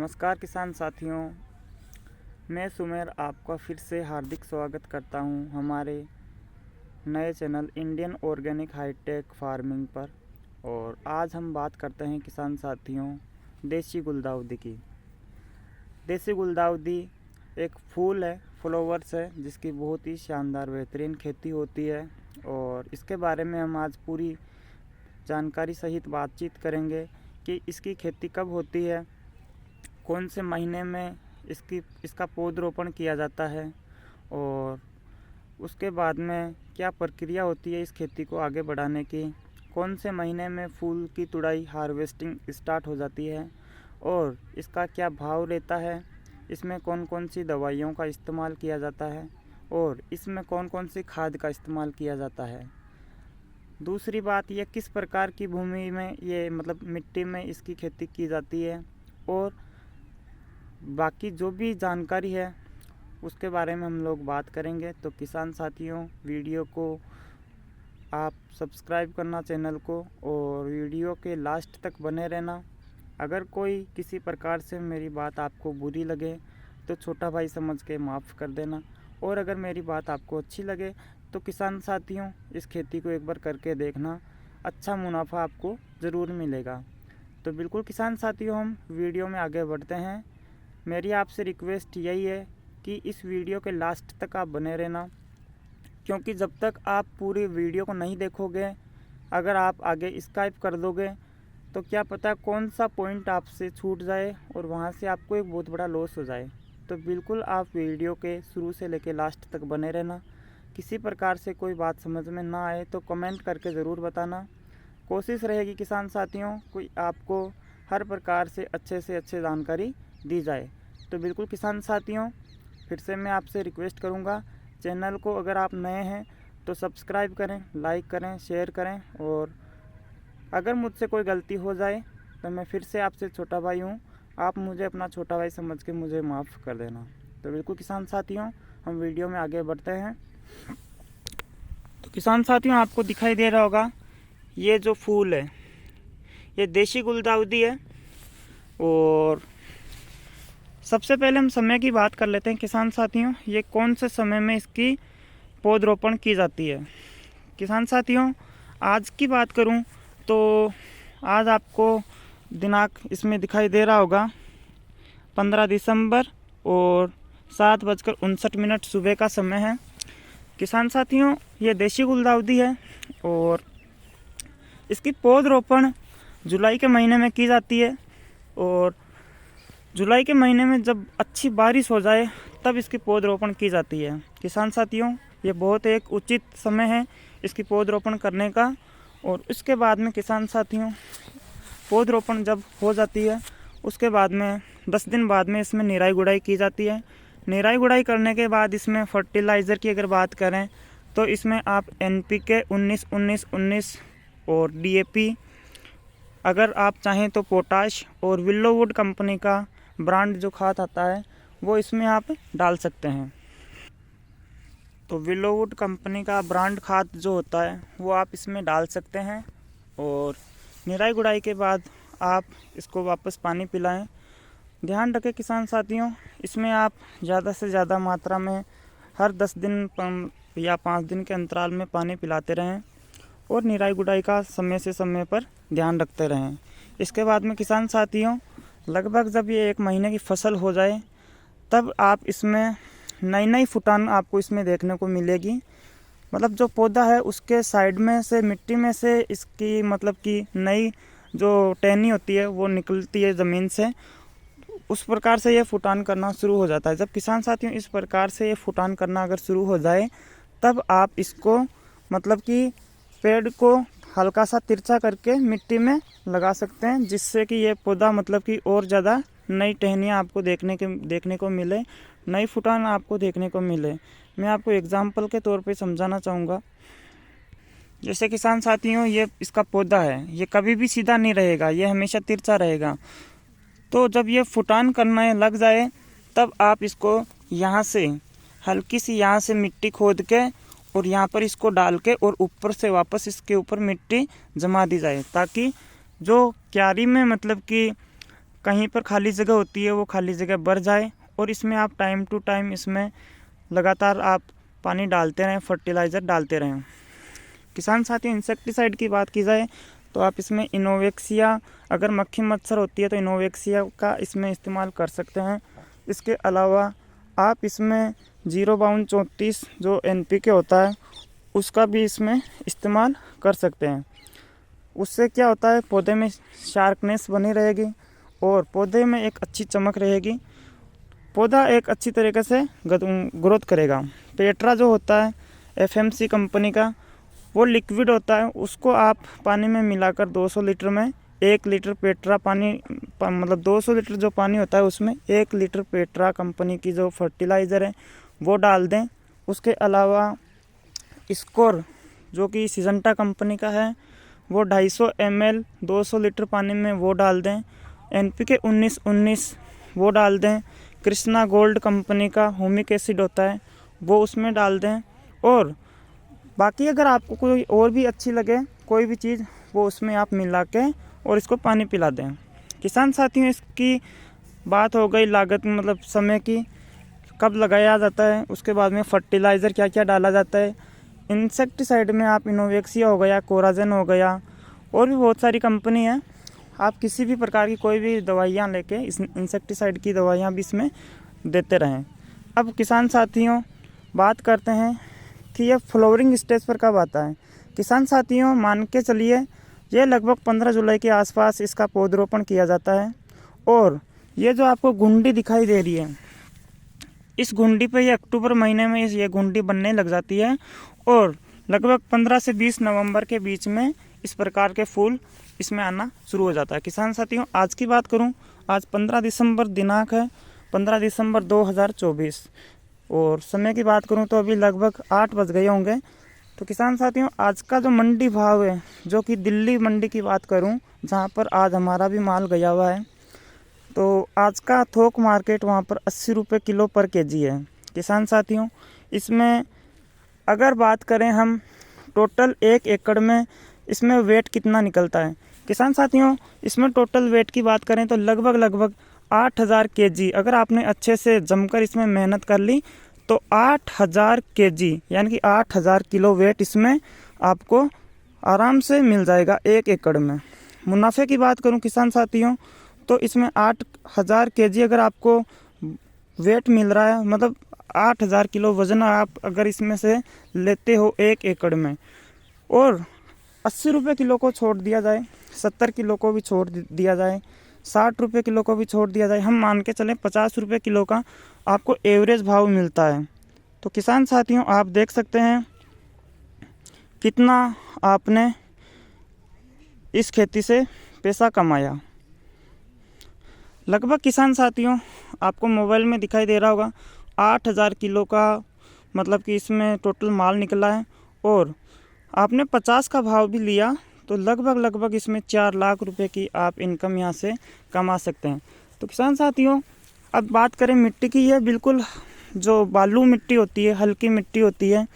नमस्कार किसान साथियों, मैं सुमेर आपका फिर से हार्दिक स्वागत करता हूं हमारे नए channel Indian organic high tech farming पर। और आज हम बात करते हैं किसान साथियों देसी गुलदाउदी की। देसी गुलदाउदी एक फूल है, फ्लावर्स है, जिसकी बहुत ही शानदार बेहतरीन खेती होती है। और इसके बारे में हम आज पूरी जानकारी सहित बातचीत करेंगे कि इसकी खेती कब होती है, कौन से महीने में इसका पौधरोपण किया जाता है और उसके बाद में क्या प्रक्रिया होती है इस खेती को आगे बढ़ाने की, कौन से महीने में फूल की तुड़ाई हार्वेस्टिंग स्टार्ट हो जाती है और इसका क्या भाव रहता है, इसमें कौन कौन सी दवाइयों का इस्तेमाल किया जाता है और इसमें कौन कौन सी खाद का इस्तेमाल किया जाता है। दूसरी बात, ये किस प्रकार की भूमि में ये मिट्टी में इसकी खेती की जाती है और बाकी जो भी जानकारी है उसके बारे में हम लोग बात करेंगे। तो किसान साथियों, वीडियो को आप सब्सक्राइब करना चैनल को और वीडियो के लास्ट तक बने रहना। अगर कोई किसी प्रकार से मेरी बात आपको बुरी लगे तो छोटा भाई समझ के माफ़ कर देना, और अगर मेरी बात आपको अच्छी लगे तो किसान साथियों इस खेती को एक बार करके देखना, अच्छा मुनाफा आपको ज़रूर मिलेगा। तो बिल्कुल किसान साथियों, हम वीडियो में आगे बढ़ते हैं। मेरी आपसे रिक्वेस्ट यही है कि इस वीडियो के लास्ट तक आप बने रहना, क्योंकि जब तक आप पूरी वीडियो को नहीं देखोगे, अगर आप आगे स्किप कर दोगे तो क्या पता कौन सा पॉइंट आपसे छूट जाए और वहां से आपको एक बहुत बड़ा लॉस हो जाए। तो बिल्कुल आप वीडियो के शुरू से लेकर लास्ट तक बने रहना। किसी प्रकार से कोई बात समझ में ना आए तो कमेंट करके ज़रूर बताना। कोशिश रहेगी किसान साथियों कोई आपको हर प्रकार से अच्छे जानकारी दी जाए। तो बिल्कुल किसान साथियों, फिर से मैं आपसे रिक्वेस्ट करूंगा, चैनल को अगर आप नए हैं तो सब्सक्राइब करें, लाइक करें, शेयर करें, और अगर मुझसे कोई गलती हो जाए तो मैं फिर से आपसे छोटा भाई हूं, आप मुझे अपना छोटा भाई समझ के मुझे माफ़ कर देना। तो बिल्कुल किसान साथियों, हम वीडियो में आगे बढ़ते हैं। तो किसान साथियों, आपको दिखाई दे रहा होगा ये जो फूल है ये देसी गुलदाउदी है। और सबसे पहले हम समय की बात कर लेते हैं किसान साथियों, ये कौन से समय में इसकी पौधरोपण की जाती है। किसान साथियों, आज की बात करूं तो आज आपको दिनांक इसमें दिखाई दे रहा होगा 15 दिसंबर और 7:59 सुबह का समय है। किसान साथियों, ये देसी गुलदाउदी है और इसकी पौधरोपण जुलाई के महीने में की जाती है। और जुलाई के महीने में जब अच्छी बारिश हो जाए तब इसकी पौधरोपण की जाती है। किसान साथियों, ये बहुत एक उचित समय है इसकी पौधरोपण करने का। और उसके बाद में किसान साथियों, पौधरोपण जब हो जाती है उसके बाद में 10 दिन बाद में इसमें निराई गुड़ाई की जाती है। निराई गुड़ाई करने के बाद इसमें फर्टिलाइज़र की अगर बात करें तो इसमें आप NPK 19-19-19 और DAP, अगर आप चाहें तो पोटाश और विल्लोवुड कंपनी का ब्रांड जो खाद आता है वो इसमें आप डाल सकते हैं। तो विल्लोवुड कंपनी का ब्रांड खाद जो होता है वो आप इसमें डाल सकते हैं। और निराई गुड़ाई के बाद आप इसको वापस पानी पिलाएं। ध्यान रखें किसान साथियों, इसमें आप ज़्यादा से ज़्यादा मात्रा में हर 10 दिन या 5 दिन के अंतराल में पानी पिलाते रहें और निराई गुड़ाई का समय से समय पर ध्यान रखते रहें। इसके बाद में किसान साथियों, लगभग जब ये 1 महीने की फसल हो जाए तब आप इसमें नई फुटान आपको इसमें देखने को मिलेगी। जो पौधा है उसके साइड में से मिट्टी में से इसकी कि नई जो टहनी होती है वो निकलती है ज़मीन से, उस प्रकार से ये फुटान करना शुरू हो जाता है। जब किसान साथियों इस प्रकार से ये फुटान करना अगर शुरू हो जाए तब आप इसको कि पेड़ को हल्का सा तिरछा करके मिट्टी में लगा सकते हैं, जिससे कि ये पौधा कि और ज़्यादा नई टहनियाँ आपको देखने को मिले, नई फुटान आपको देखने को मिले। मैं आपको एग्जाम्पल के तौर पे समझाना चाहूँगा। जैसे किसान साथियों, ये इसका पौधा है, ये कभी भी सीधा नहीं रहेगा, ये हमेशा तिरछा रहेगा। तो जब ये फुटान करने लग जाए तब आप इसको यहाँ से हल्की सी यहाँ से मिट्टी खोद के और यहाँ पर इसको डाल के और ऊपर से वापस इसके ऊपर मिट्टी जमा दी जाए, ताकि जो क्यारी में कि कहीं पर खाली जगह होती है वो खाली जगह भर जाए, और इसमें आप टाइम टू टाइम इसमें लगातार आप पानी डालते रहें, फर्टिलाइज़र डालते रहें। किसान साथियों, इंसेक्टिसाइड की बात की जाए तो आप इसमें इनोवेक्सिया, अगर मक्खी मच्छर होती है तो इनोवेक्सिया का इसमें इस्तेमाल कर सकते हैं। इसके अलावा आप इसमें 0/34 जो NPK होता है उसका भी इसमें इस्तेमाल कर सकते हैं। उससे क्या होता है, पौधे में शार्पनेस बनी रहेगी और पौधे में एक अच्छी चमक रहेगी, पौधा एक अच्छी तरीके से ग्रोथ करेगा। पेट्रा जो होता है FMC कंपनी का, वो लिक्विड होता है, उसको आप पानी में मिलाकर 200 लीटर में 1 लीटर पेट्रा पानी, मतलब 200 लीटर जो पानी होता है उसमें 1 लीटर पेट्रा कंपनी की जो फर्टिलाइज़र है वो डाल दें। उसके अलावा स्कोर जो कि सिजेंटा कंपनी का है वो 250 ml 200 लीटर पानी में वो डाल दें। NPK 19-19 वो डाल दें। कृष्णा गोल्ड कंपनी का ह्यूमिक एसिड होता है वो उसमें डाल दें। और बाकी अगर आपको कोई और भी अच्छी लगे कोई भी चीज़, वो उसमें आप मिला के और इसको पानी पिला दें। किसान साथियों, इसकी बात हो गई लागत में, मतलब समय की, कब लगाया जाता है, उसके बाद में फर्टिलाइज़र क्या क्या डाला जाता है। इंसेक्टिसाइड में आप इनोवेक्सिया हो गया, कोराजेन हो गया, और भी बहुत सारी कंपनी है। आप किसी भी प्रकार की कोई भी दवाइयाँ लेके इस इंसेक्टिसाइड की दवाइयाँ भी इसमें देते रहें। अब किसान साथियों बात करते हैं कि यह फ्लावरिंग स्टेज पर कब आता है। किसान साथियों, मान के चलिए ये लगभग 15 जुलाई के आसपास इसका पौधरोपण किया जाता है। और ये जो आपको घुंडी दिखाई दे रही है, इस घुंडी पे ये अक्टूबर महीने में ये घुंडी बनने लग जाती है और लगभग 15 से 20 नवंबर के बीच में इस प्रकार के फूल इसमें आना शुरू हो जाता है। किसान साथियों, आज की बात करूं, आज 15 दिसंबर दिनांक है, 15 दिसंबर 2024, और समय की बात करूं तो अभी लगभग 8 बज गए होंगे। तो किसान साथियों, आज का जो मंडी भाव है, जो कि दिल्ली मंडी की बात करूं जहां पर आज हमारा भी माल गया हुआ है, तो आज का थोक मार्केट वहां पर 80 रुपये किलो पर केजी है। किसान साथियों, इसमें अगर बात करें हम टोटल 1 एकड़ में इसमें वेट कितना निकलता है। किसान साथियों, इसमें टोटल वेट की बात करें तो लगभग 8000 केजी, अगर आपने अच्छे से जमकर इसमें मेहनत कर ली तो 8000 केजी यानी कि 8000 किलो वेट इसमें आपको आराम से मिल जाएगा 1 एकड़ में। मुनाफे की बात करूं किसान साथियों, तो इसमें 8000 केजी अगर आपको वेट मिल रहा है, मतलब 8000 किलो वजन आप अगर इसमें से लेते हो 1 एकड़ में, और 80 रुपये किलो को छोड़ दिया जाए, 70 किलो को भी छोड़ दिया जाए, 60 रुपये किलो को भी छोड़ दिया जाए, हम मान के चलें 50 रुपये किलो का आपको एवरेज भाव मिलता है। तो किसान साथियों, आप देख सकते हैं कितना आपने इस खेती से पैसा कमाया। लगभग किसान साथियों, आपको मोबाइल में दिखाई दे रहा होगा 8000 किलो का, मतलब कि इसमें टोटल माल निकला है, और आपने 50 का भाव भी लिया तो लगभग इसमें 4 लाख रुपए की आप इनकम यहाँ से कमा सकते हैं। तो किसान साथियों, अब बात करें मिट्टी की, यह बिल्कुल जो बालू मिट्टी होती है, हल्की मिट्टी होती है,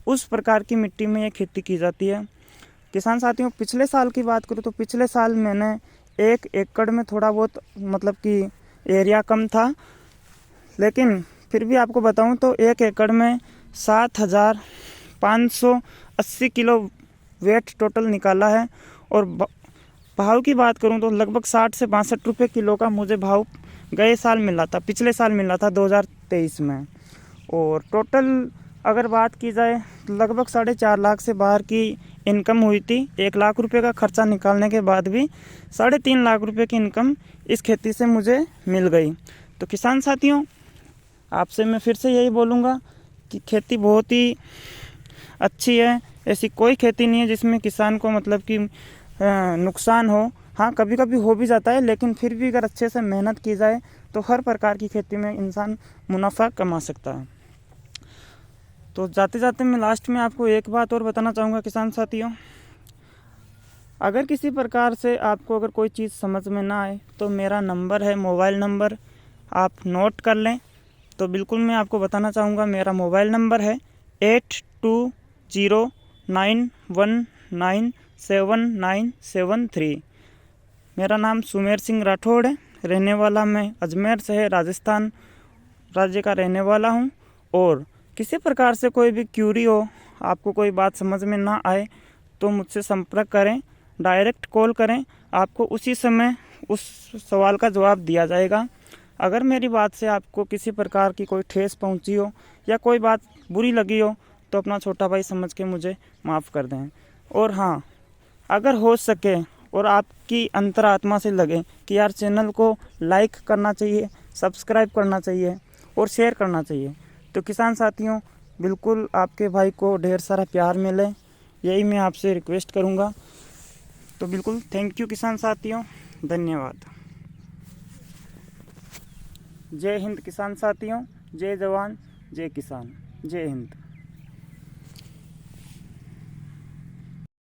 उस प्रकार की मिट्टी में यह खेती की जाती है। किसान साथियों, पिछले साल की बात करूँ तो पिछले साल मैंने 1 एकड़ में थोड़ा बहुत, मतलब कि एरिया कम था, लेकिन फिर भी आपको बताऊं तो 1 एकड़ में 7580 किलो वेट टोटल निकाला है। और भाव की बात करूं तो लगभग 60 से 62 रुपये किलो का मुझे भाव गए साल मिला था, पिछले साल मिला था 2023 में। और टोटल अगर बात की जाए लगभग 4.5 लाख से बाहर की इनकम हुई थी। 1 लाख रुपए का खर्चा निकालने के बाद भी 3.5 लाख रुपए की इनकम इस खेती से मुझे मिल गई। तो किसान साथियों, आपसे मैं फिर से यही बोलूँगा कि खेती बहुत ही अच्छी है। ऐसी कोई खेती नहीं है जिसमें किसान को मतलब कि नुकसान हो। हाँ, कभी कभी हो भी जाता है, लेकिन फिर भी अगर अच्छे से मेहनत की जाए तो हर प्रकार की खेती में इंसान मुनाफा कमा सकता है। तो जाते जाते मैं लास्ट में आपको एक बात और बताना चाहूँगा किसान साथियों, अगर किसी प्रकार से आपको अगर कोई चीज़ समझ में ना आए तो मेरा नंबर है, मोबाइल नंबर आप नोट कर लें। तो बिल्कुल मैं आपको बताना चाहूँगा, मेरा मोबाइल नंबर है 8209197973। मेरा नाम सुमेर सिंह राठौड़ है। रहने वाला मैं अजमेर शहर राजस्थान राज्य का रहने वाला हूँ। और किसी प्रकार से कोई भी क्यूरी हो, आपको कोई बात समझ में ना आए तो मुझसे संपर्क करें, डायरेक्ट कॉल करें, आपको उसी समय उस सवाल का जवाब दिया जाएगा। अगर मेरी बात से आपको किसी प्रकार की कोई ठेस पहुंची हो या कोई बात बुरी लगी हो तो अपना छोटा भाई समझ के मुझे माफ़ कर दें। और हाँ, अगर हो सके और आपकी अंतरात्मा से लगे कि यार चैनल को लाइक करना चाहिए, सब्सक्राइब करना चाहिए और शेयर करना चाहिए, तो किसान साथियों बिल्कुल आपके भाई को ढेर सारा प्यार मिले, यही मैं आपसे रिक्वेस्ट करूँगा। तो बिल्कुल थैंक यू किसान साथियों, धन्यवाद। जय हिंद किसान साथियों, जय जवान जय किसान, जय हिंद।